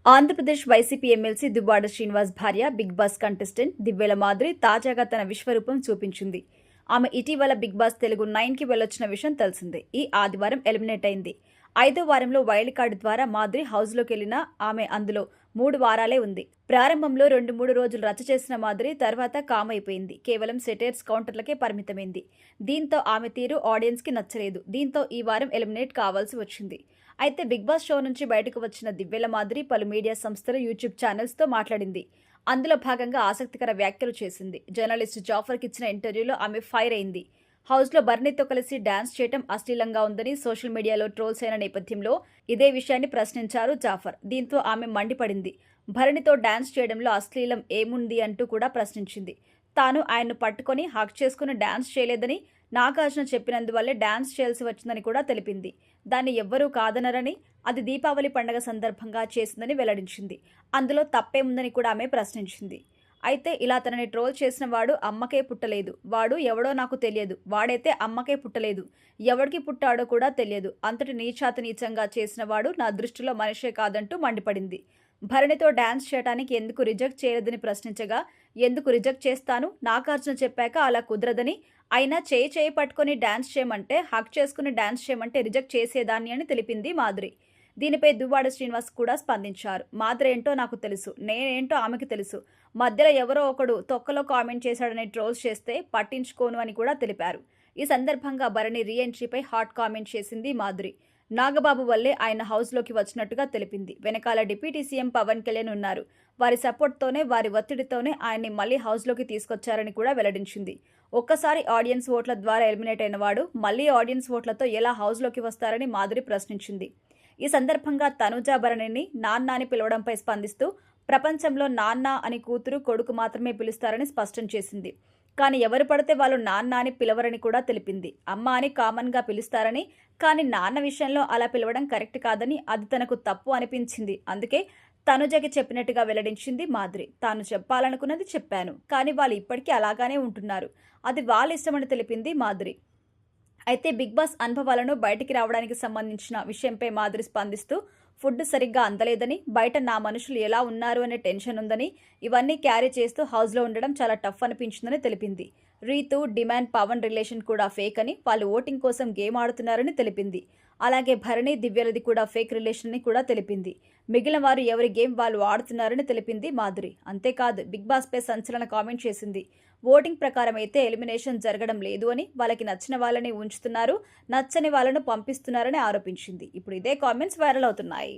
Andhra Pradesh YCP MLC Duvvada Srinivas భార్య big boss contestant దివ్యల Madhuri తాజాగా తన విశ్వరూపం చూపించింది. ఆమె ఇటీవల బిగ్ బాస్ తెలుగు 9కి వెళ్లొచ్చిన విషయం తెలిసిందే. ఈ ఆదివారం ఎలిమినేట్ అయింది. 5వ వారంలో వైల్డ్ కార్డు ద్వారా మాధురి హౌస్లోకి వెళ్లిన ఆమె అందులో 3 వారాలే ఉంది. ప్రారంభంలో 2-3 రోజులు రచ్చ చేసిన మాధురి తర్వాత కామ్ అయిపోయింది. కేవలం సెటైర్స్ కౌంటర్లకే పరిమితమైంది. దీంతో ఆమె తీరు ఆడియన్స్కి నచ్చలేదు. దీంతో ఈ వారం ఎలిమినేట్ కావాల్సి వచ్చింది. అయితే బిగ్ బాస్ షో నుంచి బయటకు వచ్చిన దివ్యల మాధురి పలు మీడియా సంస్థలు, యూట్యూబ్ ఛానల్స్తో మాట్లాడింది. అందులో భాగంగా ఆసక్తికర వ్యాఖ్యలు చేసింది. జర్నలిస్ట్ జాఫర్కి ఇచ్చిన ఇంటర్వ్యూలో ఆమె ఫైర్ అయింది. హౌస్లో బర్నీతో కలిసి డాన్స్ చేయడం అశ్లీలంగా ఉందని సోషల్ మీడియాలో ట్రోల్స్ అయిన నేపథ్యంలో ఇదే విషయాన్ని ప్రశ్నించారు జాఫర్. దీంతో ఆమె మండిపడింది. భరణితో డాన్స్ చేయడంలో అశ్లీలం ఏముంది అంటూ కూడా ప్రశ్నించింది. తాను ఆయన్ను పట్టుకొని హక్ చేసుకుని డాన్స్ చేయలేదని నాగార్జున చెప్పినందువల్లే డాన్స్ చేయాల్సి వచ్చిందని కూడా తెలిపింది. దాన్ని ఎవ్వరూ కాదనరని, అది దీపావళి పండుగ సందర్భంగా చేసిందని వెల్లడించింది. అందులో తప్పేముందని కూడా ఆమె ప్రశ్నించింది. అయితే ఇలా తనని ట్రోల్ చేసిన వాడు అమ్మకే పుట్టలేదు, వాడు ఎవడో నాకు తెలియదు, వాడైతే అమ్మకే పుట్టలేదు, ఎవడికి పుట్టాడో కూడా తెలియదు, అంతటి నీచాతి నీచంగా చేసిన వాడు నా దృష్టిలో మనిషే కాదంటూ మండిపడింది. భరణితో డాన్స్ చేయడానికి ఎందుకు రిజెక్ట్ చేయలేదని ప్రశ్నించగా, ఎందుకు రిజెక్ట్ చేస్తాను, నాగార్జున చెప్పాక అలా కుదరదని, అయినా చేయి పట్టుకొని డాన్స్ చేయమంటే, హక్ చేసుకుని డాన్స్ చేయమంటే రిజెక్ట్ చేసేదాన్ని అని తెలిపింది మాధురి. దీనిపై దువ్వాడ శ్రీనివాస్ కూడా స్పందించారు. మాధురి ఏంటో నాకు తెలుసు, నేనేంటో ఆమెకి తెలుసు, మధ్యలో ఎవరో ఒకడు తొక్కలో కామెంట్ చేశాడని ట్రోల్స్ చేస్తే పట్టించుకోను అని కూడా తెలిపారు. ఈ సందర్భంగా భరణి రీ ఎంట్రీపై హాట్ కామెంట్ చేసింది మాధురి. నాగబాబు వల్లే ఆయన హౌస్లోకి వచ్చినట్టుగా తెలిపింది. వెనకాల డిప్యూటీ సీఎం పవన్ కళ్యాణ్ ఉన్నారు. వారి సపోర్ట్తోనే, వారి ఒత్తిడితోనే ఆయన్ని మళ్లీ హౌస్లోకి తీసుకొచ్చారని కూడా వెల్లడించింది. ఒక్కసారి ఆడియన్స్ ఓట్ల ద్వారా ఎలిమినేట్ అయిన వాడు మళ్లీ ఆడియన్స్ ఓట్లతో ఎలా హౌస్లోకి వస్తారని మాధురి ప్రశ్నించింది. ఈ సందర్భంగా తనుజా భరణిని నాన్న అని పిలవడంపై స్పందిస్తూ, ప్రపంచంలో నాన్న అని కూతురు, కొడుకు మాత్రమే పిలుస్తారని స్పష్టం చేసింది. కానీ ఎవరు పడితే వాళ్ళు నాన్న అని పిలవరని కూడా తెలిపింది. అమ్మ అని కామన్గా పిలుస్తారని, కానీ నాన్న విషయంలో అలా పిలవడం కరెక్ట్ కాదని, అది తనకు తప్పు అనిపించింది. అందుకే తనుజకి చెప్పినట్టుగా వెల్లడించింది మాధురి. తాను చెప్పాలనుకున్నది చెప్పాను, కానీ వాళ్ళు ఇప్పటికీ అలాగానే ఉంటున్నారు, అది వాళ్ళ ఇష్టమని తెలిపింది మాధురి. అయితే బిగ్ బాస్ అనుభవాలను బయటికి రావడానికి సంబంధించిన విషయంపై మాధురి స్పందిస్తూ, ఫుడ్ సరిగ్గా అందలేదని, బయట నా మనుషులు ఎలా ఉన్నారు అనే టెన్షన్ ఉందని, ఇవన్నీ క్యారీ చేస్తూ హౌస్లో ఉండడం చాలా టఫ్ అనిపించిందని తెలిపింది. రీతు, డిమాండ్, పవన్ రిలేషన్ కూడా ఫేక్ అని, వాళ్ళు ఓటింగ్ కోసం గేమ్ ఆడుతున్నారని తెలిపింది. అలాగే భరణి, దివ్యలది కూడా ఫేక్ రిలేషన్ అని కూడా తెలిపింది. మిగిలిన వారు ఎవరి గేమ్ వాళ్ళు ఆడుతున్నారని తెలిపింది మాధురి. అంతేకాదు బిగ్ బాస్పై సంచలన కామెంట్ చేసింది. ఓటింగ్ ప్రకారం అయితే ఎలిమినేషన్ జరగడం లేదు అని, వాళ్ళకి నచ్చిన వాళ్ళని ఉంచుతున్నారు, నచ్చని వాళ్ళను పంపిస్తున్నారని ఆరోపించింది. ఇప్పుడు ఇదే కామెంట్స్ వైరల్ అవుతున్నాయి.